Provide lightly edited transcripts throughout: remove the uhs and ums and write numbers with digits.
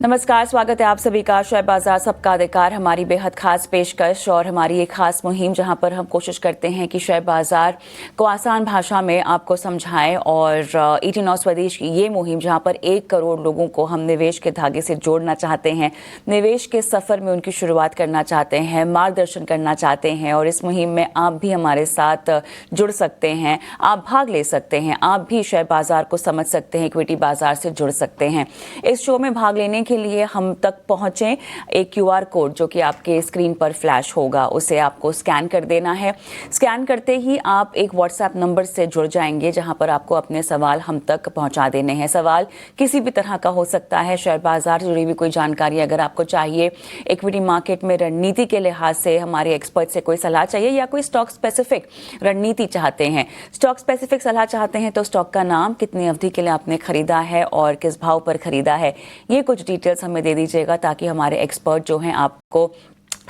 नमस्कार, स्वागत है आप सभी का शेयर बाजार सबका अधिकार हमारी बेहद खास पेशकश और हमारी एक खास मुहिम जहां पर हम कोशिश करते हैं कि शेयर बाजार को आसान भाषा में आपको समझाएं। और 18 स्वदेश की ये मुहिम जहां पर 1 करोड़ लोगों को हम निवेश के धागे से जोड़ना चाहते हैं, निवेश के सफ़र में उनकी शुरुआत करना चाहते हैं, मार्गदर्शन करना चाहते हैं। और इस मुहिम में आप भी हमारे साथ जुड़ सकते हैं, आप भाग ले सकते हैं, आप भी शेयर बाजार को समझ सकते हैं, इक्विटी बाजार से जुड़ सकते हैं। इस शो में भाग लेने के लिए हम तक पहुंचे एक क्यूआर कोड जो कि आपके स्क्रीन पर फ्लैश होगा, उसे आपको स्कैन कर देना है। स्कैन करते ही आप एक व्हाट्सएप नंबर से जुड़ जाएंगे जहां पर आपको अपने सवाल हम तक पहुंचा देने हैं। सवाल किसी भी तरह का हो सकता है, शेयर बाजार से जुड़ी हुई कोई जानकारी अगर आपको चाहिए, इक्विटी मार्केट में रणनीति के लिहाज से हमारे एक्सपर्ट से कोई सलाह चाहिए, या कोई स्टॉक स्पेसिफिक रणनीति चाहते हैं, स्टॉक स्पेसिफिक सलाह चाहते हैं, तो स्टॉक का नाम, कितनी अवधि के लिए आपने खरीदा है और किस भाव पर खरीदा है, ये कुछ डिटेल्स हमें दे दीजिएगा ताकि हमारे एक्सपर्ट जो हैं आपको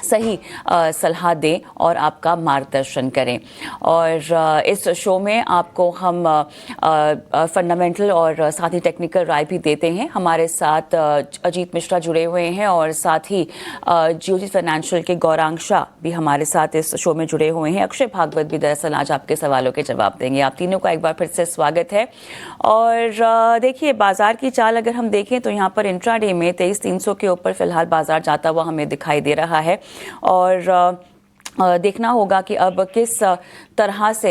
सही सलाह दें और आपका मार्गदर्शन करें। और इस शो में आपको हम फंडामेंटल और साथ ही टेक्निकल राय भी देते हैं। हमारे साथ अजीत मिश्रा जुड़े हुए हैं और साथ ही जियोजीत फाइनेंशियल के गौरांग शाह भी हमारे साथ इस शो में जुड़े हुए हैं। अक्षय भागवत भी दरअसल आज आपके सवालों के जवाब देंगे। आप तीनों का एक बार फिर से स्वागत है। और देखिए, बाजार की चाल अगर हम देखें तो यहाँ पर इंट्राडे में 23,300 के ऊपर फिलहाल बाजार जाता हुआ हमें दिखाई दे रहा है। और देखना होगा कि अब किस तरह से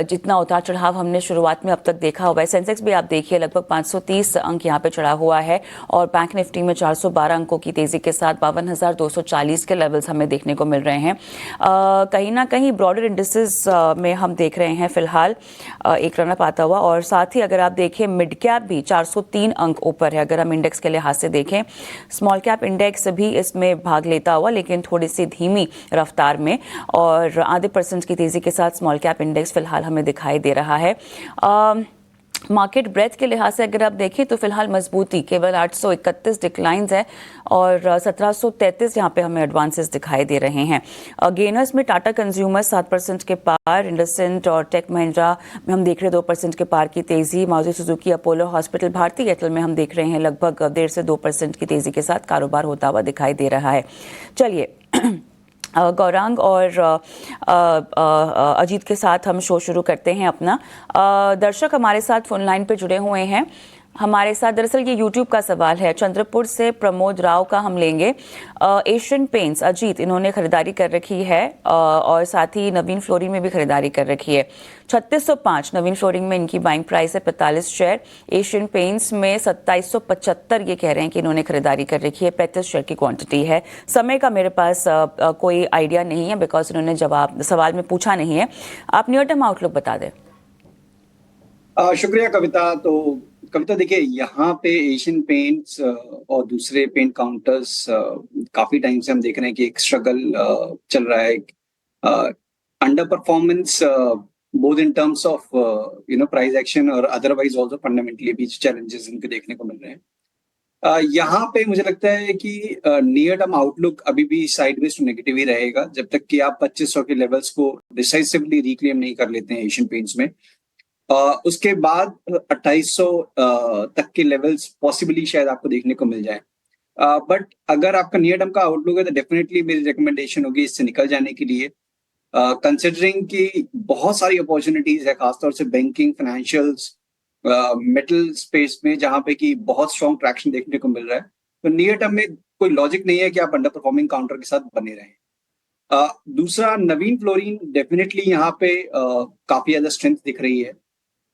जितना उतार चढ़ाव हमने शुरुआत में अब तक देखा हुआ है। सेंसेक्स भी आप देखिए लगभग 530 अंक यहाँ पे चढ़ा हुआ है और बैंक निफ्टी में 412 अंकों की तेजी के साथ 52,240 के लेवल्स हमें देखने को मिल रहे हैं। कहीं ना कहीं ब्रॉडर इंडिसेस में हम देख रहे हैं फिलहाल एक रनअप आता हुआ। और साथ ही अगर आप देखें मिड कैप भी 403 अंक ऊपर है अगर हम इंडेक्स के लिहाज से देखें। स्मॉल कैप इंडेक्स भी इसमें भाग लेता हुआ लेकिन थोड़ी सी धीमी रफ्तार में, और आधे % की तेजी के साथ स्मॉल कैप इंडेक्स फिलहाल हमें दिखाई दे रहा है। मार्केट ब्रेथ के लिहाज से अगर आप देखें तो फिलहाल मजबूती, केवल 831 डिक्लाइंस है और 1733 यहाँ पे हमें एडवांसेस दिखाई दे रहे हैं। गेनर्स में टाटा कंज्यूमर 7% के पार, इंडसइंड और टेक महिंद्रा में हम देख रहे हैं 2% के पार की तेजी। Maruti Suzuki, Apollo hospital, Bharti Airtel में हम देख रहे हैं लगभग 1.5 से 2% की तेजी के साथ कारोबार होता हुआ दिखाई दे रहा है। चलिए गौरांग और अजीत के साथ हम शो शुरू करते हैं अपना। दर्शक हमारे साथ फोन लाइन पे जुड़े हुए हैं हमारे साथ। दरअसल ये यूट्यूब का सवाल है, चंद्रपुर से प्रमोद राव का हम लेंगे। एशियन पेंट्स, अजीत, इन्होंने खरीदारी कर रखी है और साथ ही नवीन फ्लोरिंग में भी खरीदारी कर रखी है। 3605 नवीन फ्लोरिंग में इनकी बाइंग प्राइस है 45 शेयर। एशियन पेंट्स में 2775 ये कह रहे हैं कि इन्होंने खरीदारी कर रखी है, 35 शेयर की क्वांटिटी है। समय का मेरे पास कोई आइडिया नहीं है बिकॉज इन्होंने जवाब सवाल में पूछा नहीं है। आप नियर टर्म आउटलुक बता दें। शुक्रिया कविता। तो कविता देखिए, यहाँ पे एशियन पेंट्स और दूसरे पेंट काउंटर्स काफी टाइम से हम देख रहे हैं कि एक स्ट्रगल चल रहा है। Under performance both in terms of price action और अदरवाइज ऑल्सो फंडामेंटली भी चैलेंजेस इनके देखने को मिल रहे हैं। यहाँ पे मुझे लगता है कि नियर टर्म आउटलुक अभी भी साइडवेज टू नेगेटिव ही रहेगा जब तक कि आप 2500 के लेवल्स को डिसाइसिवली रिक्लेम नहीं कर लेते हैं एशियन पेंट्स में। उसके बाद 2800 तक के लेवल्स पॉसिबली शायद आपको देखने को मिल जाए। बट अगर आपका नियर टर्म का आउटलुक है तो डेफिनेटली मेरी रिकमेंडेशन होगी इससे निकल जाने के लिए, कंसिडरिंग कि बहुत सारी अपॉर्चुनिटीज है, खासतौर से बैंकिंग, फाइनेंशियल्स, मेटल स्पेस में जहां पे कि बहुत स्ट्रॉन्ग ट्रैक्शन देखने को मिल रहा है। तो नियर टर्म में कोई लॉजिक नहीं है कि आप अंडर परफॉर्मिंग काउंटर के साथ बने रहें। दूसरा, नवीन फ्लोरिन डेफिनेटली यहाँ पे काफी ज्यादा स्ट्रेंथ दिख रही है।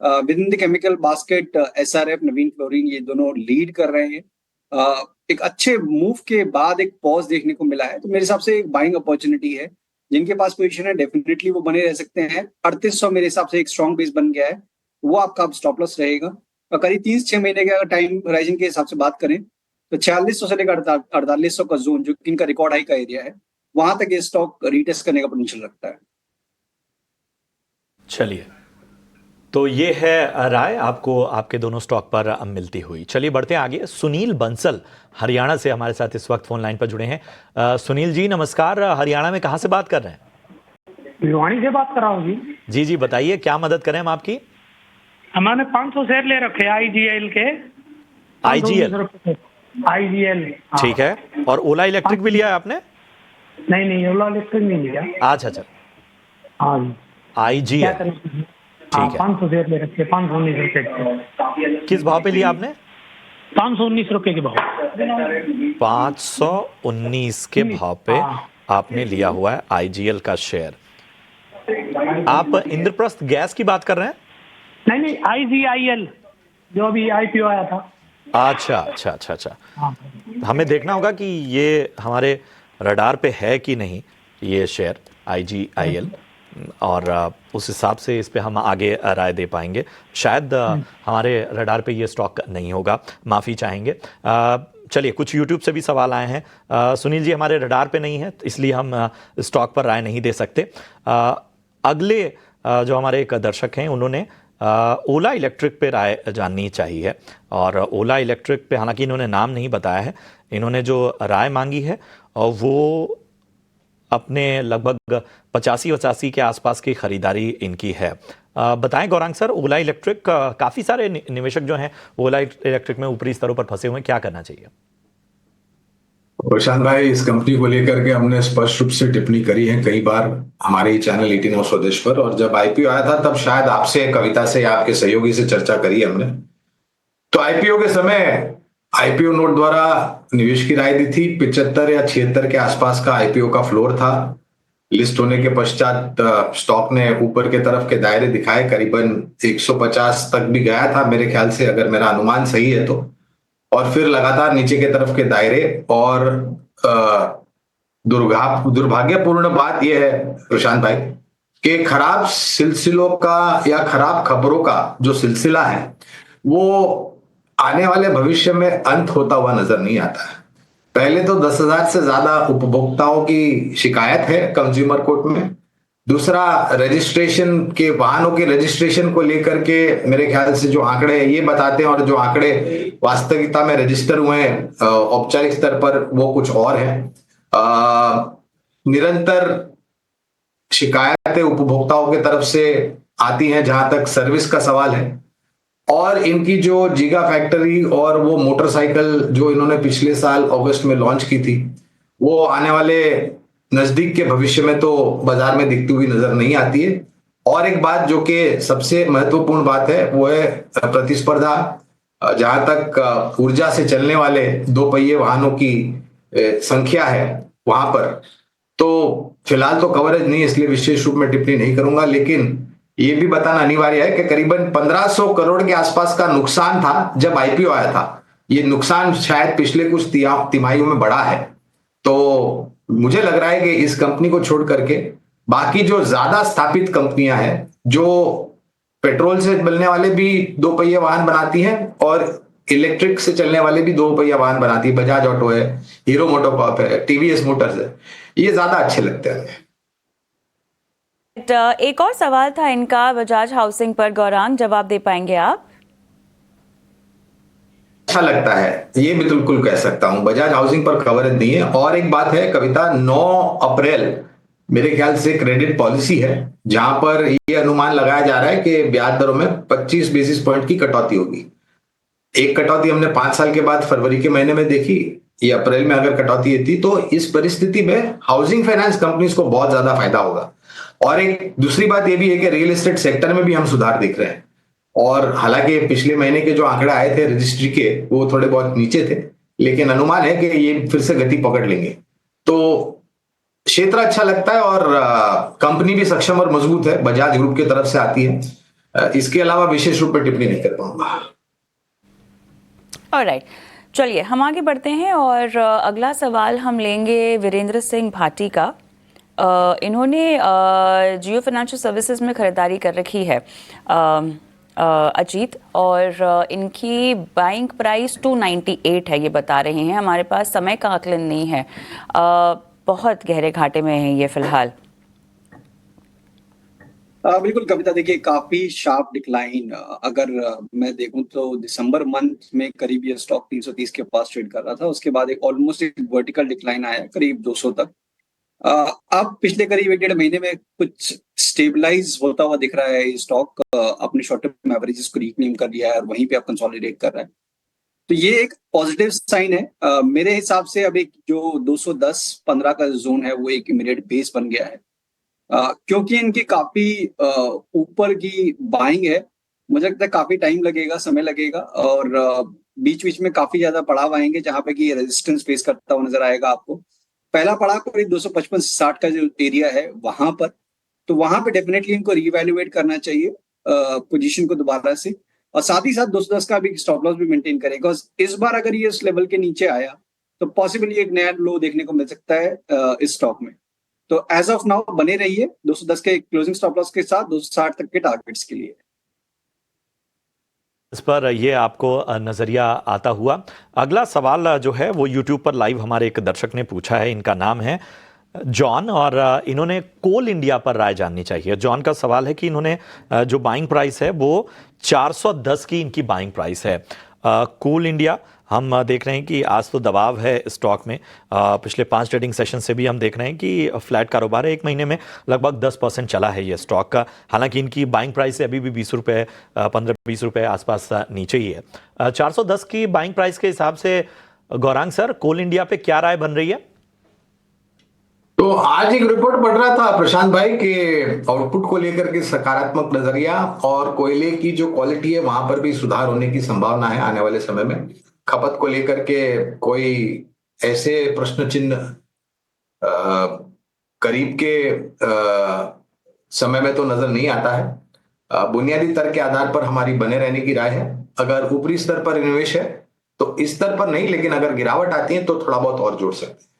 With in the chemical basket SRF, Naveen fluorine, ये दोनों लीड कर रहे हैं। एक अच्छे मूव के बाद एक पॉज देखने को मिला है, तो मेरे हिसाब से एक बाइंग अपॉर्चुनिटी है। जिनके पास पोजीशन है डेफिनेटली वो बने रह सकते हैं। 3800 मेरे हिसाब से एक स्ट्रॉन्ग बेस बन गया है, वो आपका स्टॉप लॉस रहेगा। और करीब 3 से 6 महीने के अगर टाइम होराइजन के हिसाब से बात करें तो 4600 से लेकर 4800 का जोन जो इनका रिकॉर्ड हाई का एरिया है, वहां तक ये स्टॉक रीटेस्ट करने का पोटेंशियल रखता है। चलिए, तो ये है राय आपको आपके दोनों स्टॉक पर मिलती हुई। चलिए बढ़ते हैं आगे। सुनील बंसल हरियाणा से हमारे साथ इस वक्त फोन लाइन पर जुड़े हैं। सुनील जी नमस्कार, हरियाणा में कहाँ से बात कर रहे हैं? भिवानी से बात कर रहा हूँ जी। जी बताइए, क्या मदद करें हम आपकी? हमने 500 शेयर ले रखे IGL के। IGL? IGL। ठीक है, और ओला इलेक्ट्रिक भी लिया है आपने? नहीं नहीं, ओला इलेक्ट्रिक नहीं लिया। अच्छा अच्छा, हाँ जी। क्या IGL, करें? हाँ, ठीक है। 500 शेयर ले रखे, 519 रुपए के। किस भाव पे लिया आपने? 519 रुपए के भाव। 519 के भाव पे हाँ। आपने लिया हुआ है IGL का शेयर। आप इंद्रप्रस्थ गैस की बात कर रहे हैं? नहीं नहीं, IGIL जो अभी IPO आया था। अच्छा अच्छा अच्छा अच्छा, हाँ। हमें देखना होगा कि ये हमारे रडार पे है कि नहीं ये शेयर IGIL, और उस हिसाब से इस पे हम आगे राय दे पाएंगे। शायद हमारे रडार पे ये स्टॉक नहीं होगा, माफ़ी चाहेंगे। चलिए, कुछ यूट्यूब से भी सवाल आए हैं। सुनील जी, हमारे रडार पे नहीं है तो इसलिए हम स्टॉक पर राय नहीं दे सकते। अगले जो हमारे एक दर्शक हैं, उन्होंने ओला इलेक्ट्रिक पे राय जाननी चाहिए, और ओला इलेक्ट्रिक पे हालांकि इन्होंने नाम नहीं बताया है। इन्होंने जो राय मांगी है वो अपने लगभग 85 के आसपास की खरीदारी इनकी है। बताएं गौरांग सर, ओला इलेक्ट्रिक, काफ़ी सारे निवेशक जो हैं ओला इलेक्ट्रिक में ऊपरी स्तरों पर फंसे हुए हैं, क्या करना चाहिए? प्रशांत भाई, इस कंपनी को लेकर के हमने स्पष्ट रूप से टिप्पणी करी है कई बार हमारे ही चैनल 18 और स्वदेश पर, और जब IPO आया था तब शायद आपसे, कविता से या आपके सहयोगी से चर्चा करी हमने। तो IPO के समय IPO नोट द्वारा निवेश की राय दी थी। 75 या 76 के आसपास का IPO का फ्लोर था। लिस्ट होने के पश्चात स्टॉक ने ऊपर के तरफ के दायरे दिखाए, करीबन 150 तक भी गया था मेरे ख्याल से, अगर मेरा अनुमान सही है तो। और फिर लगातार नीचे के तरफ के दायरे। और दुर्भाग्यपूर्ण बात यह है प्रशांत भाई कि खराब सिलसिलों का या खराब खबरों का जो सिलसिला है वो आने वाले भविष्य में अंत होता हुआ नजर नहीं आता है। पहले तो 10,000 से ज्यादा उपभोक्ताओं की शिकायत है कंज्यूमर कोर्ट में। दूसरा, रजिस्ट्रेशन के वाहनों के रजिस्ट्रेशन को लेकर के मेरे ख्याल से जो आंकड़े ये बताते हैं और जो आंकड़े वास्तविकता में रजिस्टर हुए हैं औपचारिक स्तर पर वो कुछ और है। निरंतर शिकायतें उपभोक्ताओं की तरफ से आती हैं जहां तक सर्विस का सवाल है। और इनकी जो जीगा फैक्ट्री और वो मोटरसाइकिल जो इन्होंने पिछले साल अगस्त में लॉन्च की थी, वो आने वाले नजदीक के भविष्य में तो बाजार में दिखती हुई नजर नहीं आती है। और एक बात जो कि सबसे महत्वपूर्ण बात है वो है प्रतिस्पर्धा। जहां तक ऊर्जा से चलने वाले दो पहिए वाहनों की संख्या है वहां पर, तो फिलहाल तो कवरेज नहीं, इसलिए विशेष रूप में टिप्पणी नहीं करूंगा। लेकिन ये भी बताना अनिवार्य है कि करीबन 1500 करोड़ के आसपास का नुकसान था जब IPO आया था। ये नुकसान शायद पिछले कुछ तिमाहियों में बढ़ा है। तो मुझे लग रहा है कि इस कंपनी को छोड़ करके बाकी जो ज्यादा स्थापित कंपनियां हैं, जो पेट्रोल से चलने वाले भी दो पहिया वाहन बनाती हैं और इलेक्ट्रिक से चलने वाले भी दो पहिया वाहन बनाती है, बजाज ऑटो है, हीरो मोटोकॉर्प है, TVS मोटर्स है, ये ज्यादा अच्छे लगते हैं। एक और सवाल था इनका बजाज हाउसिंग पर, गौरांग जवाब दे पाएंगे आप? अच्छा लगता है, ये भी बिल्कुल कह सकता हूं, बजाज हाउसिंग पर कवरेज नहीं है। और एक बात है कविता, 9 अप्रैल मेरे ख्याल से क्रेडिट पॉलिसी है जहां पर ये अनुमान लगाया जा रहा है कि ब्याज दरों में 25 बेसिस पॉइंट की कटौती होगी। एक कटौती हमने 5 साल के बाद फरवरी के महीने में देखी, ये अप्रैल में अगर कटौती थी, तो इस परिस्थिति में हाउसिंग फाइनेंस कंपनीज को बहुत ज्यादा फायदा होगा। और एक दूसरी बात ये भी है कि रियल एस्टेट सेक्टर में भी हम सुधार देख रहे हैं। और हालांकि पिछले महीने के जो आंकड़े आए थे रजिस्ट्री के, वो थोड़े बहुत नीचे थे, लेकिन अनुमान है कि ये फिर से गति पकड़ लेंगे। तो क्षेत्र अच्छा लगता है और कंपनी भी सक्षम और मजबूत है, बजाज ग्रुप की तरफ से आती है। इसके अलावा विशेष रूप में टिप्पणी नहीं कर पाऊंगा। ऑलराइट, चलिए हम आगे बढ़ते हैं और अगला सवाल हम लेंगे वीरेंद्र सिंह भाटी का। इन्होंने जियो फाइनेंशियल सर्विसेज में खरीदारी कर रखी है अजीत, और इनकी बाइंग प्राइस 298 है, ये बता रहे हैं। हमारे पास समय का आकलन नहीं है, बहुत गहरे घाटे में है ये फिलहाल। बिल्कुल कविता, देखिए काफी शार्प डिक्लाइन अगर मैं देखूं तो दिसंबर मंथ में करीब ये स्टॉक 330 के पास ट्रेड कर रहा था, उसके बाद एक ऑलमोस्ट एक वर्टिकल डिक्लाइन आया करीब 200 तक। अब पिछले करीब 1-1.5 महीने में कुछ स्टेबलाइज होता हुआ दिख रहा है। ये स्टॉक अपने शॉर्ट टर्म एवरेजेस को रिक्लेम कर लिया है और वहीं पे अब कंसोलिडेट कर रहा है। तो ये एक पॉजिटिव साइन है। मेरे हिसाब से अभी जो 210-15 का जोन है वो एक इमीडिएट बेस बन गया है। क्योंकि इनकी काफी ऊपर की बाइंग है, मुझे लगता है काफी टाइम लगेगा, समय लगेगा और बीच बीच में काफी ज्यादा पड़ाव आएंगे जहां पे कि रेजिस्टेंस फेस करता हुआ नजर आएगा आपको। पहला पड़ाव करीब 255 से 60 का जो एरिया है वहां पर, तो वहां पे डेफिनेटली इनको रीवैल्यूएट करना चाहिए पोजीशन को दोबारा से, और साथ ही साथ 210 का भी स्टॉप लॉस भी मेंटेन करेगा। इस बार अगर ये इस लेवल के नीचे आया तो पॉसिबली एक नया लो देखने को मिल सकता है इस स्टॉक में। तो एज ऑफ नाउ बने रहिए 210 के क्लोजिंग स्टॉप लॉस के साथ 260 तक के टारगेट्स के लिए। इस पर ये आपको नजरिया आता हुआ। अगला सवाल जो है वो यूट्यूब पर लाइव हमारे एक दर्शक ने पूछा है। इनका नाम है जॉन और इन्होंने कोल इंडिया पर राय जाननी चाहिए। जॉन का सवाल है कि इन्होंने जो बाइंग प्राइस है वो 410 की इनकी बाइंग प्राइस है। कोल इंडिया हम देख रहे हैं कि आज तो दबाव है स्टॉक में। पिछले 5 ट्रेडिंग सेशन से भी हम देख रहे हैं कि फ्लैट कारोबार है। 1 महीने में लगभग 10% चला है ये स्टॉक का। हालांकि इनकी बाइंग प्राइस से अभी भी 20 रुपये 15-20 रुपये आसपास नीचे ही है। 410 की बाइंग प्राइस के हिसाब से गौरांग सर, कोल इंडिया पे क्या राय बन रही है? तो आज एक रिपोर्ट पढ़ रहा था प्रशांत भाई के आउटपुट को लेकर के सकारात्मक नजरिया और कोयले की जो क्वालिटी है वहां पर भी सुधार होने की संभावना है आने वाले समय में। खपत को लेकर के कोई ऐसे प्रश्न चिन्ह करीब के समय में तो नजर नहीं आता है। बुनियादी तर्क के आधार पर हमारी बने रहने की राय है। अगर ऊपरी स्तर पर निवेश है तो इस स्तर पर नहीं, लेकिन अगर गिरावट आती है तो थोड़ा बहुत और जोड़ सकते हैं।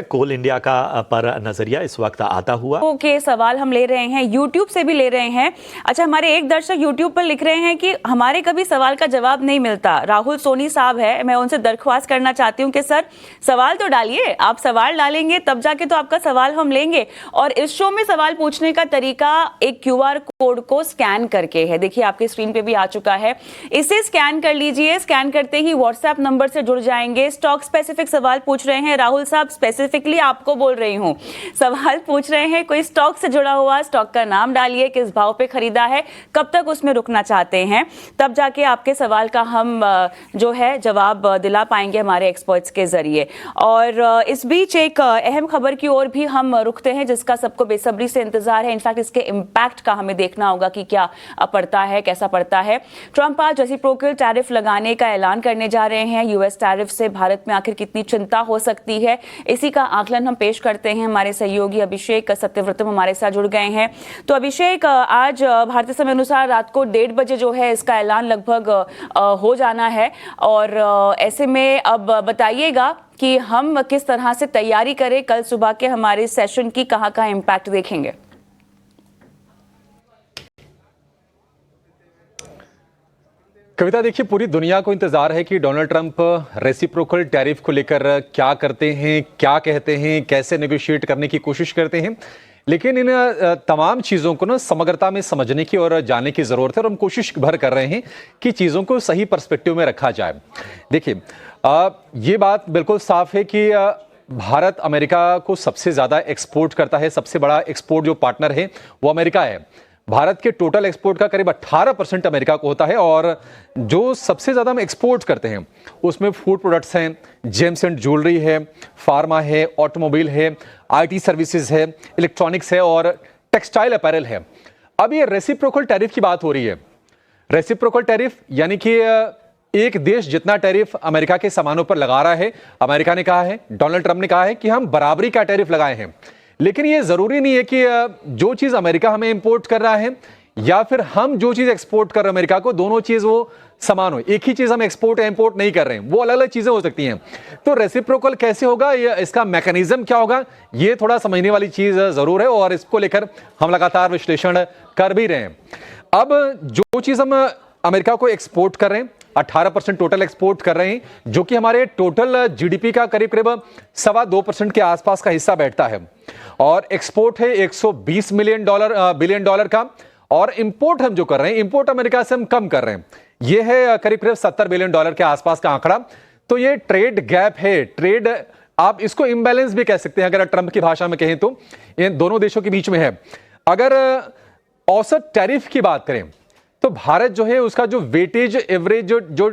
कोल इंडिया का पर नजरिया इस वक्त आता हुआ। ओके, सवाल हम ले रहे हैं, यूट्यूब से भी ले रहे हैं। अच्छा, हमारे एक दर्शक यूट्यूब पर लिख रहे हैं कि हमारे कभी सवाल का जवाब नहीं मिलता। राहुल सोनी साहब है, मैं उनसे दरख्वास्त करना चाहती हूं कि सर सवाल तो डालिए। आप सवाल डालेंगे तब जाके तो आपका सवाल हम लेंगे। और इस शो में सवाल पूछने का तरीका एक QR कोड को स्कैन करके है। देखिए आपकी स्क्रीन पे भी आ चुका है, इसे स्कैन कर लीजिए। स्कैन करते ही व्हाट्सएप नंबर से जुड़ जाएंगे। स्टॉक स्पेसिफिक सवाल पूछ रहे हैं राहुल साहब, स्पेसिफिकली आपको बोल रही हूं। सवाल पूछ रहे हैं कोई स्टॉक से जुड़ा हुआ, स्टॉक का नाम डालिए, किस भाव पे खरीदा है, कब तक उसमें रुकना चाहते हैं, तब जाके आपके सवाल का हम जो है जवाब दिला पाएंगे हमारे एक्सपर्ट्स के जरिए। और इस बीच एक अहम खबर की ओर भी हम रुकते हैं जिसका सबको बेसब्री से इंतजार है। इनफैक्ट इसके इम्पैक्ट का हमें देखना होगा कि क्या पड़ता है, कैसा पड़ता है। ट्रंप आज रेसिप्रोकल टैरिफ लगाने का ऐलान करने जा रहे हैं। यूएस टैरिफ से भारत में आखिर कितनी चिंता हो सकती है, इसी का आकलन हम पेश करते हैं। हमारे सहयोगी अभिषेक सत्यव्रतम हमारे साथ जुड़ गए हैं। तो अभिषेक, आज भारतीय समय अनुसार रात को 1:30 बजे जो है इसका ऐलान लगभग हो जाना है, और ऐसे में अब बताइएगा कि हम किस तरह से तैयारी करें, कल सुबह के हमारे सेशन की कहां कहां इम्पैक्ट देखेंगे। कविता, देखिए पूरी दुनिया को इंतजार है कि डोनाल्ड ट्रंप रेसिप्रोकल टैरिफ को लेकर क्या करते हैं, क्या कहते हैं, कैसे नेगोशिएट करने की कोशिश करते हैं। लेकिन इन तमाम चीज़ों को ना समग्रता में समझने की और जानने की ज़रूरत है, और हम कोशिश भर कर रहे हैं कि चीज़ों को सही पर्सपेक्टिव में रखा जाए। देखिए ये बात बिल्कुल साफ है कि भारत अमेरिका को सबसे ज़्यादा एक्सपोर्ट करता है। सबसे बड़ा एक्सपोर्ट जो पार्टनर है वो अमेरिका है। भारत के टोटल एक्सपोर्ट का करीब 18% अमेरिका को होता है, और जो सबसे ज़्यादा हम एक्सपोर्ट करते हैं उसमें फूड प्रोडक्ट्स हैं, जेम्स एंड ज्वेलरी है, फार्मा है, ऑटोमोबाइल है, IT सर्विसेज है, इलेक्ट्रॉनिक्स है और टेक्सटाइल अपैरल है। अब ये रेसिप्रोकल टैरिफ की बात हो रही है। रेसिप्रोकल टैरिफ यानी कि एक देश जितना टैरिफ अमेरिका के सामानों पर लगा रहा है, अमेरिका ने कहा है, डोनाल्ड ट्रंप ने कहा है कि हम बराबरी का टैरिफ लगाए हैं। लेकिन ये जरूरी नहीं है कि जो चीज अमेरिका हमें इंपोर्ट कर रहा है या फिर हम जो चीज एक्सपोर्ट कर रहे हैं अमेरिका को, दोनों चीज वो समान हो। एक ही चीज हम एक्सपोर्ट या इंपोर्ट नहीं कर रहे हैं, वो अलग अलग चीजें हो सकती हैं। तो रेसिप्रोकल कैसे होगा, ये इसका मैकेनिज्म क्या होगा, ये थोड़ा समझने वाली चीज जरूर है, और इसको लेकर हम लगातार विश्लेषण कर भी रहे हैं। अब जो चीज हम अमेरिका को एक्सपोर्ट कर रहे हैं, 18% टोटल एक्सपोर्ट कर रहे हैं, जो कि हमारे टोटल GDP का करीब 2.25% के आसपास का हिस्सा बैठता है। और एक्सपोर्ट है 120 बिलियन डॉलर का, और इंपोर्ट हम जो कर रहे हैं, इंपोर्ट अमेरिका से हम कम कर रहे हैं, ये है करीब 70 बिलियन डॉलर के आसपास का आंकड़ा। तो ये ट्रेड गैप है, ट्रेड आप इसको इम्बैलेंस भी कह सकते हैं अगर ट्रंप की भाषा में कहें तो, इन दोनों देशों के बीच में है। अगर औसत टैरिफ की बात करें तो भारत जो है उसका जो वेटेज एवरेज जो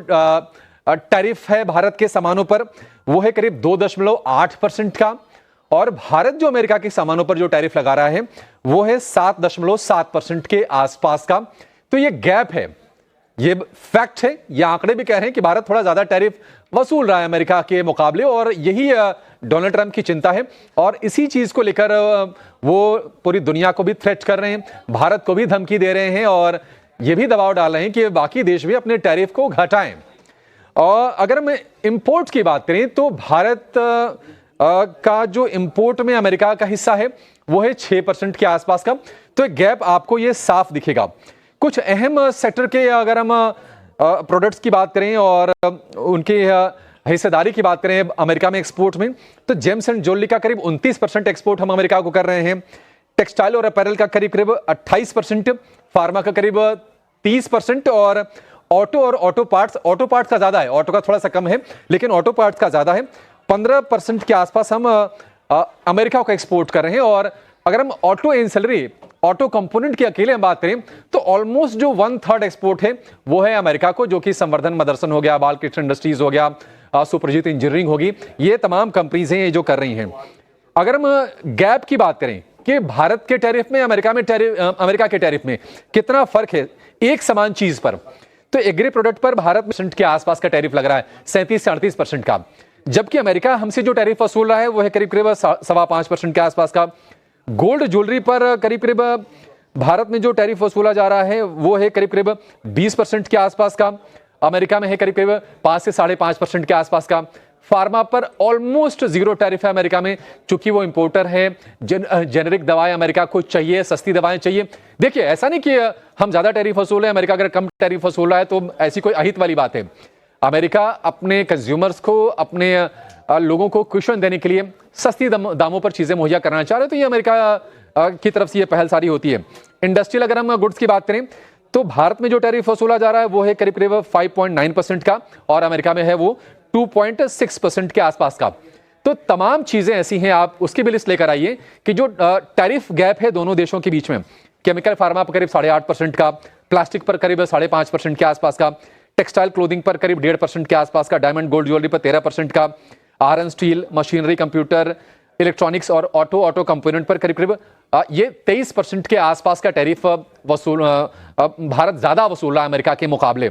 टैरिफ है भारत के सामानों पर वो है करीब 2.8% का, और भारत जो अमेरिका के सामानों पर जो टैरिफ लगा रहा है वो है 7.7% के आसपास का। तो ये गैप है, ये फैक्ट है, ये आंकड़े भी कह रहे हैं कि भारत थोड़ा ज्यादा टैरिफ वसूल रहा है अमेरिका के मुकाबले, और यही डोनाल्ड ट्रंप की चिंता है। और इसी चीज को लेकर वो पूरी दुनिया को भी थ्रेट कर रहे हैं, भारत को भी धमकी दे रहे हैं और ये भी दबाव डाल रहे हैं कि बाकी देश भी अपने टैरिफ को घटाएं। और अगर हम इंपोर्ट की बात करें तो भारत का जो इंपोर्ट में अमेरिका का हिस्सा है वो है 6% के आसपास का। तो एक गैप आपको ये साफ दिखेगा। कुछ अहम सेक्टर के अगर हम प्रोडक्ट्स की बात करें और उनकी हिस्सेदारी की बात करें अमेरिका में एक्सपोर्ट में, तो जेम्स एंड ज्वेलरी का करीब 29% एक्सपोर्ट हम अमेरिका को कर रहे हैं, टेक्सटाइल और अपैरल का करीब 28%, फार्मा का करीब 30%, और ऑटो और ऑटो पार्ट्स का ज्यादा है, ऑटो का थोड़ा सा कम है लेकिन ऑटो पार्ट्स का ज्यादा है, 15% के आसपास हम अमेरिका को एक्सपोर्ट कर रहे हैं। और अगर हम ऑटो एंसिलरी, ऑटो कंपोनेंट की अकेले हम बात करें तो ऑलमोस्ट जो 1/3 एक्सपोर्ट है वो है अमेरिका को, जो कि संवर्धन मदरसन हो गया, बालकृष्ण इंडस्ट्रीज हो गया, सुप्रजीत इंजीनियरिंग होगी, ये तमाम कंपनीज हैं जो कर रही हैं। अगर हम गैप की बात करें कि भारत के टैरिफ में अमेरिका के टैरिफ में कितना फर्क है एक समान चीज पर, तो एग्री प्रोडक्ट पर भारत में के आसपास का टैरिफ लग रहा है 37 से 38% का, जबकि अमेरिका हमसे जो टैरिफ वसूल रहा है वो है करीब 5.25% के आसपास का। गोल्ड ज्वेलरी पर करीब भारत में जो टैरिफ वसूला जा रहा है वो है करीब 20% के आसपास का, अमेरिका में है करीब 5 से 5.5% के आसपास का। फार्मा पर ऑलमोस्ट जीरो टैरिफ है अमेरिका में, चूंकि वो इंपोर्टर है, जेनेरिक दवाएं अमेरिका को चाहिए, सस्ती दवाएं चाहिए। देखिए ऐसा नहीं कि हम ज्यादा टैरिफ वसूल है, अमेरिका अगर कम टैरिफ वसूल रहा है तो ऐसी कोई अहित वाली बात है। अमेरिका अपने कंज्यूमर्स को, अपने लोगों को क्वेश्चन देने के लिए सस्ती दामों पर चीजें मुहैया करना चाह रहे हैं, तो ये अमेरिका की तरफ से ये पहल सारी होती है। इंडस्ट्रियल अगर हम गुड्स की बात करें तो भारत में जो टैरिफ वसूला जा रहा है वो है करीब 5.9% का, और अमेरिका में है वो 2.6% के आसपास का। तो तमाम चीजें ऐसी हैं, आप उसकी भी लिस्ट लेकर आइए कि जो टैरिफ गैप है दोनों देशों के बीच में, केमिकल फार्मा पर करीब 8.5% का, प्लास्टिक पर करीब 5.5% के आसपास का, टेक्सटाइल क्लोथिंग पर करीब 1.5% के आसपास का, डायमंड गोल्ड ज्वेलरी पर 13% का, iron steel, machinery, computer, electronics और ऑटो कंपोनेंट पर करीब ये 23% के आसपास का टैरिफ वसूल भारत ज्यादा वसूल रहा है अमेरिका के मुकाबले।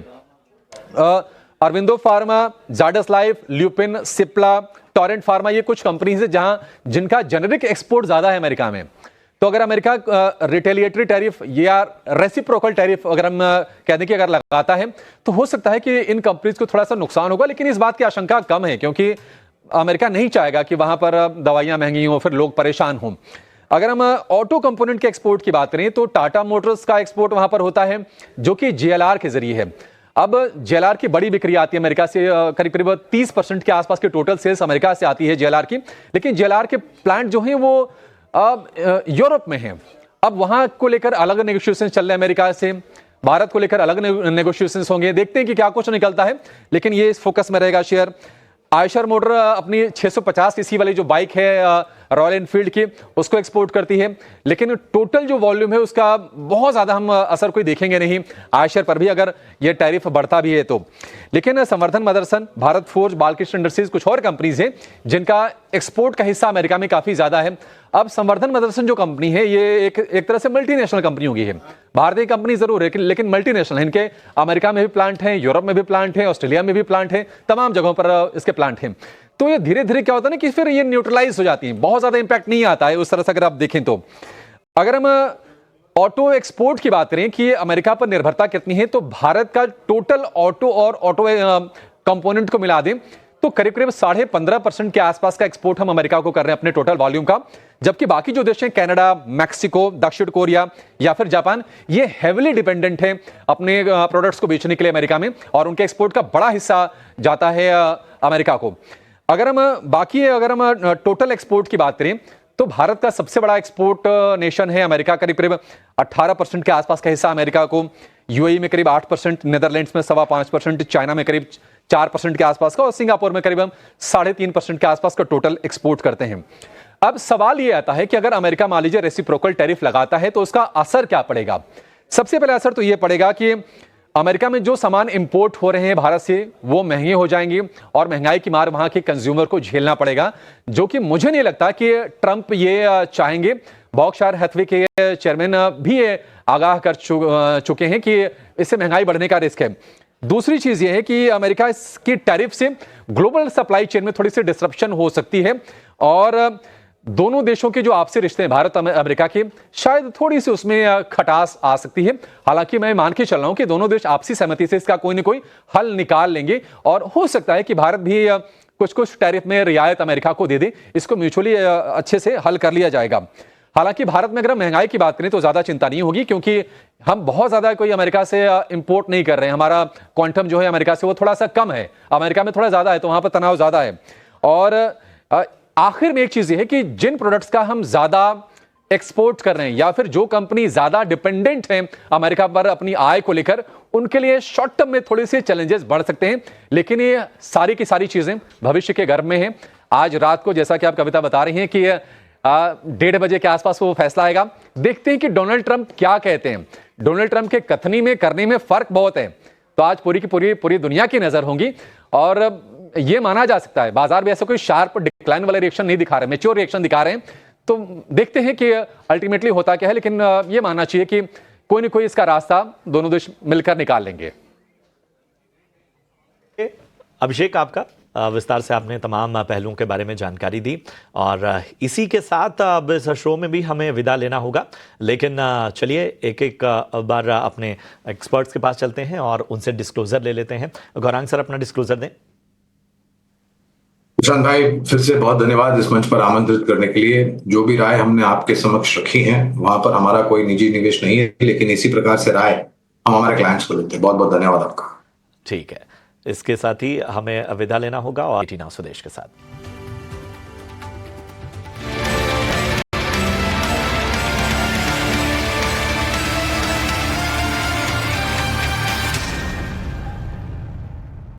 Aurobindo pharma, Zydus life, Lupin, Cipla, Torrent pharma, ये कुछ कंपनीज है जिनका जेनेरिक एक्सपोर्ट ज्यादा है अमेरिका में। तो अगर अमेरिका रिटेलिएटरी टैरिफ या रेसिप्रोकल टैरिफ अगर हम कह दें कि अगर लगाता है तो हो सकता है कि इन कंपनीज को थोड़ा सा नुकसान होगा, लेकिन इस बात की आशंका कम है क्योंकि अमेरिका नहीं चाहेगा कि वहां पर दवाइयां महंगी हों, फिर लोग परेशान हों। अगर हम ऑटो कंपोनेंट के एक्सपोर्ट की बात करें तो टाटा मोटर्स का एक्सपोर्ट वहां पर होता है जो कि JLR के जरिए है। अब JLR की बड़ी बिक्री आती है अमेरिका से, करीब 30% के आसपास के टोटल सेल्स अमेरिका से आती है JLR की, लेकिन JLR के प्लांट जो हैं वो यूरोप में हैं। अब वहां को लेकर अलग नेगोशिएशन चल रहे हैं अमेरिका से, भारत को लेकर अलग नेगोशिएशन होंगे, देखते हैं कि क्या कुछ निकलता है, लेकिन ये इस फोकस में रहेगा शेयर। आयशर मोटर अपनी 650 सीसी वाली जो बाइक है रॉयल एनफील्ड की, उसको एक्सपोर्ट करती है, लेकिन टोटल जो वॉल्यूम है उसका बहुत ज्यादा हम असर कोई देखेंगे नहीं आयशर पर भी अगर ये टैरिफ बढ़ता भी है तो। लेकिन संवर्धन मदरसन, भारत फोर्ज, बालकृष्ण इंडस्ट्रीज, कुछ और कंपनीज हैं जिनका एक्सपोर्ट का हिस्सा अमेरिका में काफी ज्यादा है। अब संवर्धन मदरसन जो कंपनी है ये एक तरह से मल्टीनेशनल कंपनी होगी है, भारतीय कंपनी जरूर है लेकिन मल्टीनेशनल है। इनके अमेरिका में भी प्लांट है, यूरोप में भी प्लांट है, ऑस्ट्रेलिया में भी प्लांट है, तमाम जगहों पर इसके प्लांट हैं। तो ये धीरे धीरे क्या होता है ना कि फिर ये न्यूट्रलाइज हो जाती है, बहुत ज्यादा इंपैक्ट नहीं आता है उस तरह से अगर आप देखें तो। अगर हम ऑटो एक्सपोर्ट की बात करें कि अमेरिका पर निर्भरता कितनी है, तो भारत का टोटल ऑटो और ऑटो कंपोनेंट को मिला दें तो करीब 15.5% के आसपास का एक्सपोर्ट हम अमेरिका को कर रहे हैं अपने टोटल वॉल्यूम का, जबकि बाकी जो देश हैं कनाडा, मैक्सिको, दक्षिण कोरिया या फिर जापान, ये हेविली डिपेंडेंट हैं अपने प्रोडक्ट्स को बेचने के लिए अमेरिका में, और उनके एक्सपोर्ट का बड़ा हिस्सा जाता है अमेरिका को। अगर हम टोटल एक्सपोर्ट की बात करें तो भारत का सबसे बड़ा एक्सपोर्ट नेशन है अमेरिका, करीब 18% के आसपास का हिस्सा अमेरिका को, यूएई में करीब 8%, नीदरलैंड्स में 5.25%, चाइना में करीब 4% के आसपास का, और सिंगापुर में करीब 3.5% के आसपास का टोटल एक्सपोर्ट करते हैं। अब सवाल यह आता है कि अगर अमेरिका मान लीजिए रेसिप्रोकल टैरिफ लगाता है तो उसका असर क्या पड़ेगा। सबसे पहला असर तो यह पड़ेगा कि अमेरिका में जो सामान इंपोर्ट हो रहे हैं भारत से वो महंगे हो जाएंगे और महंगाई की मार वहां के कंज्यूमर को झेलना पड़ेगा, जो कि मुझे नहीं लगता कि ट्रंप ये चाहेंगे। बर्कशायर हैथवे के चेयरमैन भी ये आगाह कर चुके हैं कि इससे महंगाई बढ़ने का रिस्क है। दूसरी चीज ये है कि अमेरिका की टैरिफ से ग्लोबल सप्लाई चेन में थोड़ी सी डिसरप्शन हो सकती है और दोनों देशों के जो आपसी रिश्ते हैं भारत अमेरिका के, शायद थोड़ी सी उसमें खटास आ सकती है। हालांकि मैं मान के चल रहा हूं कि दोनों देश आपसी सहमति से इसका कोई ना कोई हल निकाल लेंगे और हो सकता है कि भारत भी कुछ कुछ टैरिफ में रियायत अमेरिका को दे दे। इसको म्यूचुअली अच्छे से हल कर लिया जाएगा। हालांकि भारत में अगर महंगाई की बात करें तो ज्यादा चिंता नहीं होगी, क्योंकि हम बहुत ज्यादा कोई अमेरिका से इंपोर्ट नहीं कर रहे हैं। हमारा क्वांटम जो है अमेरिका से वो थोड़ा सा कम है, अमेरिका में थोड़ा ज्यादा है, तो वहां पर तनाव ज्यादा है। और आखिर में एक चीज ये है कि जिन प्रोडक्ट्स का हम ज्यादा एक्सपोर्ट कर रहे हैं या फिर जो कंपनी ज्यादा डिपेंडेंट है अमेरिका पर अपनी आय को लेकर, उनके लिए शॉर्ट टर्म में थोड़े से चैलेंजेस बढ़ सकते हैं, लेकिन ये सारी की सारी चीजें भविष्य के गर्भ में हैं। आज रात को जैसा कि आप कविता बता रही हैं कि 1:30 बजे के आसपास वो फैसला आएगा। देखते हैं कि डोनाल्ड ट्रंप क्या कहते हैं। डोनाल्ड ट्रंप के कथनी में करने में फर्क बहुत है, तो आज पूरी की पूरी दुनिया की नजर होंगी और ये माना जा सकता है बाजार भी ऐसा कोई शार्प डिक्लाइन वाला रिएक्शन नहीं दिखा रहे, मैच्योर रिएक्शन दिखा रहे हैं। तो देखते हैं कि अल्टीमेटली होता क्या है, लेकिन ये मानना चाहिए कि कोई ना कोई इसका रास्ता दोनों देश मिलकर निकाल लेंगे। अभिषेक, आपका विस्तार से आपने तमाम पहलुओं के बारे में जानकारी दी और इसी के साथ अब इस शो में भी हमें विदा लेना होगा, लेकिन चलिए एक एक बार अपने एक्सपर्ट्स के पास चलते हैं और उनसे डिस्क्लोजर ले लेते हैं। गौरांग सर, अपना डिस्क्लोजर दें। प्रशांत भाई, फिर से बहुत धन्यवाद इस मंच पर आमंत्रित करने के लिए। जो भी राय हमने आपके समक्ष रखी है वहां पर हमारा कोई निजी निवेश नहीं है, लेकिन इसी प्रकार से राय हम हमारे क्लाइंट्स को देते हैं। बहुत बहुत धन्यवाद आपका। ठीक है, इसके साथ ही हमें विदा लेना होगा और टीना स्वदेश के साथ।